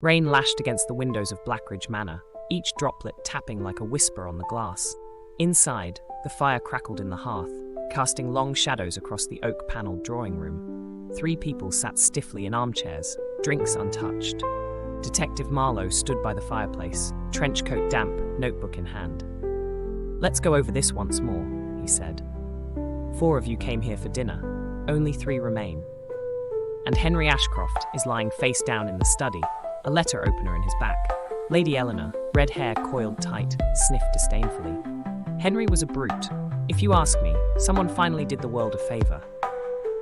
Rain lashed against the windows of Blackridge Manor, each droplet tapping like a whisper on the glass. Inside, the fire crackled in the hearth, casting long shadows across the oak-panelled drawing room. 3 people sat stiffly in armchairs, drinks untouched. Detective Marlowe stood by the fireplace, trench coat damp, notebook in hand. "Let's go over this once more," he said. "4 of you came here for dinner. Only 3 remain. And Henry Ashcroft is lying face down in the study, a letter opener in his back." Lady Eleanor, red hair coiled tight, sniffed disdainfully. "Henry was a brute. If you ask me, someone finally did the world a favour."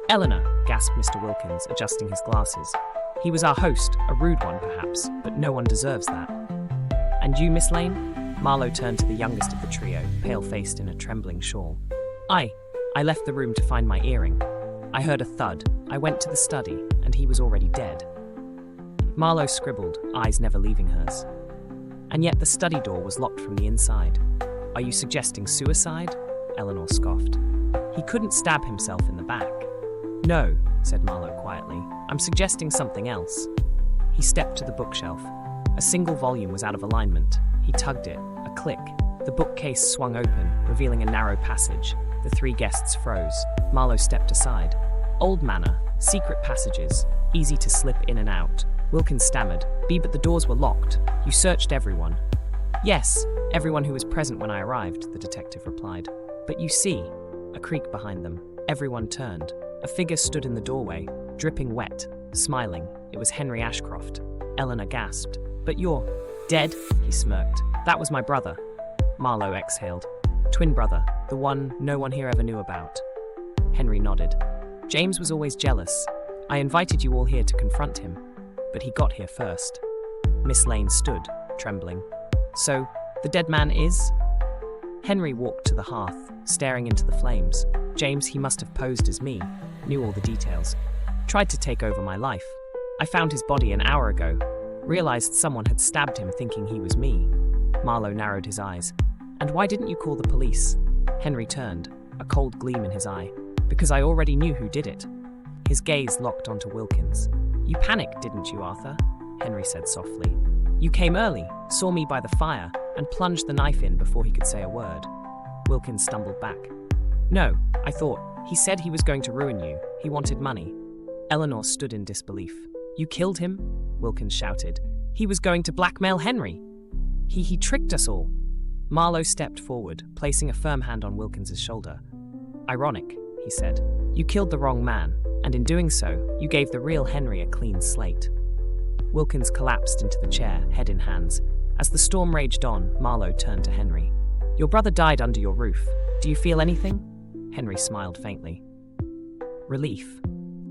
"Eleanor," gasped Mr. Wilkins, adjusting his glasses. "He was our host, a rude one perhaps, but no one deserves that." "And you, Miss Lane?" Marlowe turned to the youngest of the trio, pale-faced in a trembling shawl. I left the room to find my earring. I heard a thud. I went to the study, and he was already dead." Marlowe scribbled, eyes never leaving hers. "And yet the study door was locked from the inside. Are you suggesting suicide?" Eleanor scoffed. "He couldn't stab himself in the back." "No," said Marlowe quietly. "I'm suggesting something else." He stepped to the bookshelf. A single volume was out of alignment. He tugged it. A click. The bookcase swung open, revealing a narrow passage. The 3 guests froze. Marlowe stepped aside. "Old manor, secret passages, easy to slip in and out." Wilkins stammered. "But the doors were locked. You searched everyone." "Yes, everyone who was present when I arrived," the detective replied. "But you see," a creak behind them. Everyone turned. A figure stood in the doorway, dripping wet, smiling. It was Henry Ashcroft. Eleanor gasped. "But you're dead?" He smirked. "That was my brother." Marlowe exhaled. "Twin brother, the one no one here ever knew about." Henry nodded. "James was always jealous. I invited you all here to confront him, but he got here first." Miss Lane stood, trembling. "So, the dead man is?" Henry walked to the hearth, staring into the flames. "James, he must have posed as me, knew all the details. Tried to take over my life. I found his body an hour ago. Realized someone had stabbed him thinking he was me." Marlowe narrowed his eyes. "And why didn't you call the police?" Henry turned, a cold gleam in his eye. "Because I already knew who did it." His gaze locked onto Wilkins. "You panicked, didn't you, Arthur?" Henry said softly. "You came early, saw me by the fire, and plunged the knife in before he could say a word." Wilkins stumbled back. "No, I thought. He said he was going to ruin you. He wanted money." Eleanor stood in disbelief. "You killed him?" Wilkins shouted. "He was going to blackmail Henry. He tricked us all." Marlowe stepped forward, placing a firm hand on Wilkins's shoulder. "Ironic," he said. "You killed the wrong man, and in doing so, you gave the real Henry a clean slate." Wilkins collapsed into the chair, head in hands. As the storm raged on, Marlowe turned to Henry. "Your brother died under your roof. Do you feel anything?" Henry smiled faintly. "Relief,"